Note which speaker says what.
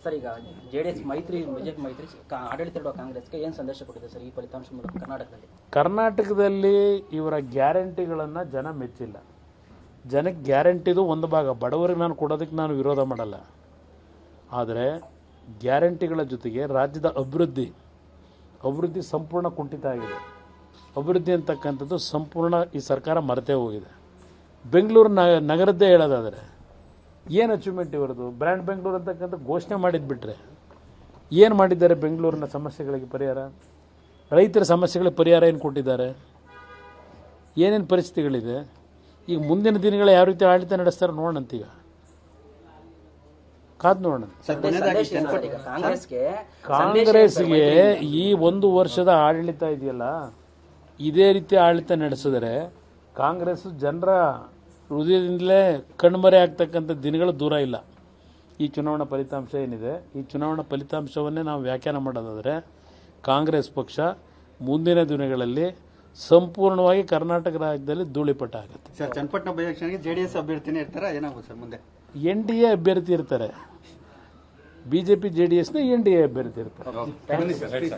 Speaker 1: Sir, ಈಗ JDS ಮೈತ್ರಿ BJP ಮೈತ್ರಿ ಆಡಳಿತ ಕಾಂಗ್ರೆಸ್ಗೆ ಏನು ಸಂದೇಶ ಕೊಟ್ಟಿದೆ ಸರ್ ಈ ಫಲಿತಾಂಶ ಮೂಲಕ
Speaker 2: ಕರ್ನಾಟಕದಲ್ಲಿ ಇವರ ಗ್ಯಾರಂಟಿಗಳನ್ನು ಜನ ಮೆಚ್ಚಿಲ್ಲ. ಜನಕ್ಕೆ ಗ್ಯಾರಂಟಿದು ಒಂದು ಭಾಗ, ಬಡವರಿಗೆ ನಾನು ಕೊಡೋದಕ್ಕೆ ನಾನು ವಿರೋಧ ಮಾಡಲ್ಲ. ಆದರೆ ಗ್ಯಾರಂಟಿಗಳ ಜೊತೆಗೆ ರಾಜ್ಯದ ಅಭಿವೃದ್ಧಿ ಸಂಪೂರ್ಣ ಕುಂಠಿತ ಆಗಿದೆ. ಅಭಿವೃದ್ಧಿ ಅಂತಕ್ಕಂಥದ್ದು ಸಂಪೂರ್ಣ ಈ ಸರ್ಕಾರ ಮರೆತೇ ಹೋಗಿದೆ. ಬೆಂಗಳೂರು ನಗರದ್ದೇ ಹೇಳೋದಾದರೆ ಏನು ಅಚೀವ್ಮೆಂಟ್ ಇವರದು? ಬ್ರ್ಯಾಂಡ್ ಬೆಂಗಳೂರು ಅಂತಕ್ಕಂಥ ಘೋಷಣೆ ಮಾಡಿದ್ಬಿಟ್ರೆ ಏನು ಮಾಡಿದ್ದಾರೆ? ಬೆಂಗಳೂರಿನ ಸಮಸ್ಯೆಗಳಿಗೆ ಪರಿಹಾರ, ರೈತರ ಸಮಸ್ಯೆಗಳಿಗೆ ಪರಿಹಾರ ಏನು ಕೊಟ್ಟಿದ್ದಾರೆ? ಏನೇನು ಪರಿಸ್ಥಿತಿಗಳಿದೆ? ಈಗ ಮುಂದಿನ ದಿನಗಳ ಯಾವ ರೀತಿ ಆಡಳಿತ ನಡೆಸ್ತಾರೆ ನೋಡೋಣಂತೀಗ, ಕಾದು ನೋಡೋಣ. ಕಾಂಗ್ರೆಸ್ಗೆ ಈ 1 ವರ್ಷದ ಆಡಳಿತ ಇದೆಯಲ್ಲ, ಇದೇ ರೀತಿ ಆಡಳಿತ ನಡೆಸಿದರೆ ಕಾಂಗ್ರೆಸ್ ಜನರ ಹೃದಯದಿಂದಲೇ ಕಣ್ಮರೆ ಆಗ್ತಕ್ಕಂಥ ದಿನಗಳು ದೂರ ಇಲ್ಲ. ಈ ಚುನಾವಣಾ ಫಲಿತಾಂಶ ಏನಿದೆ, ಈ ಚುನಾವಣಾ ಫಲಿತಾಂಶವನ್ನೇ ನಾವು ವ್ಯಾಖ್ಯಾನ ಮಾಡೋದಾದರೆ ಕಾಂಗ್ರೆಸ್ ಪಕ್ಷ ಮುಂದಿನ ದಿನಗಳಲ್ಲಿ ಸಂಪೂರ್ಣವಾಗಿ ಕರ್ನಾಟಕ ರಾಜ್ಯದಲ್ಲಿ ಧೂಳಿಪಟ ಆಗುತ್ತೆ.
Speaker 3: ಸರ್, ಚನ್ನಪಟ್ಟಣ ಬೈ ಎಲೆಕ್ಷನ್ಗೆ ಜೆಡಿಎಸ್ ಅಭ್ಯರ್ಥಿನೇ ಇರ್ತಾರಾ? ಏನಾಗುತ್ತೆ ಸರ್ ಮುಂದೆ?
Speaker 2: NDA ಅಭ್ಯರ್ಥಿ ಇರ್ತಾರೆ. ಬಿಜೆಪಿ ಜೆಡಿಎಸ್ನ NDA ಅಭ್ಯರ್ಥಿ ಇರ್ತಾರೆ.